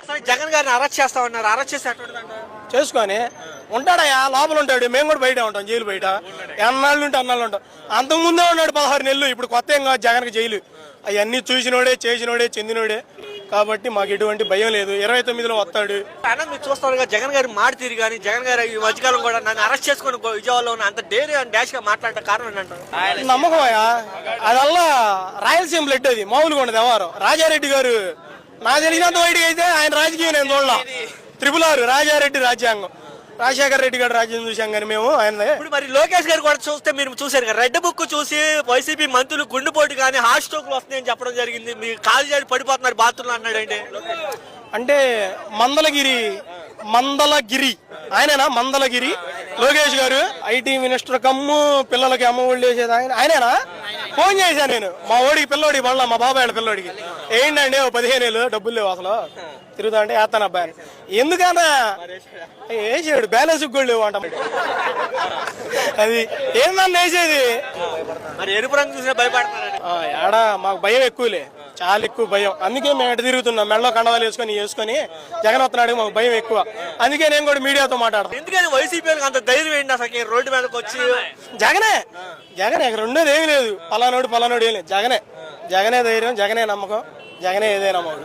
అసలు జగన్ గారిని అరెస్ట్ చేస్తా ఉన్నారు, అరెస్ట్ చేసి చేసుకొని ఉంటాడయా, లోపల ఉంటాడు. మేము కూడా బయట ఉంటాం, జైలు బయట. ఎన్నాళ్ళు ఉంటే అన్నాళ్ళు ఉంటాం. అంతకుముందే ఉన్నాడు 16 నెలలు. ఇప్పుడు కొత్త ఏం కాదు జగన్కి జైలు. అవన్నీ చూసినోడే, చేసినోడే, చెందినోడే. కాబట్టి మాకు ఎటువంటి భయం లేదు. 29లో వస్తాడు. అయినా మీరు చూస్తారు జగన్ గారి మాట తీరు కానీ, జగన్ గారు ఈ మధ్యకాలం కూడా నన్ను అరెస్ట్ చేసుకుని విజయవాడలో ఉన్న అంత డేరీ అండ్ డాష్ గా మాట్లాడటం కారణం ఏంటంటారు? నమ్మకమయ్యా, అదల్లా రాయలసీమ లెడ్. అది మామూలుగా ఉండదు ఎవరు. రాజారెడ్డి గారు నాకు తెలిసినంత బయటకి అయితే ఆయన రాజకీయం నేను చూడలా. 666 రాజారెడ్డి రాజ్యాంగం, రాజశేఖర రెడ్డి గారు రాజ్యం చూసాం కానీ మేము ఆయన. ఇప్పుడు మరి లోకేష్ గారు కూడా చూస్తే మీరు చూసారు కదా, రెడ్ బుక్ చూసి వైసీపీ మంత్రులు గుండెపోటు కానీ హార్ట్ స్ట్రోక్లు వస్తున్నాయని చెప్పడం జరిగింది. మీరు కాలు చేసి పడిపోతున్నారు బాత్రూంలో అన్నాడండి. అంటే మందలగిరి ఆయనేనా? మందలగిరి లోకేష్ గారు ఐటీ మినిస్టర్ కమ్ము పిల్లలకి అమ్మ ఒళ్ళు వేసేది ఆయనేనా? ఫోన్ చేశాను నేను మా ఓడికి, పిల్లోడికి పడలా, మా బాబాయ్ పిల్లోడికి. ఏంటండి 15 ఏళ్ళు డబ్బులు లేవు అసలు, తిరుగుతా అంటే వేస్తాను అబ్బాయి. ఎందుకన్నా వేసాడు, బ్యాలెన్స్ కూడా లేవు అంట. అది ఏందన్నా వేసేది. మరి ఎరుపు రంగు చూసినా భయపడతారు. ఏడా మాకు భయం ఎక్కువలే, చాలా ఎక్కువ భయం. అందుకే మేము ఎటు తిరుగుతున్నాం, మెడలో కండవాలు వేసుకొని జగన్ వస్తున్నాడు, మాకు భయం ఎక్కువ. అందుకే నేను కూడా మీడియాతో మాట్లాడతాను. ఎందుకని వైసీపీ అంత ధైర్యం ఏంటి అసలు రోడ్డు మీదకి వచ్చి? జగనే ఇక్కడ ఉండేది ఏమి లేదు. పలానోడు ఏం లేదు. జగనే ధైర్యం, జగనే నమ్మకం, జగనే ఏదైనా మాకు.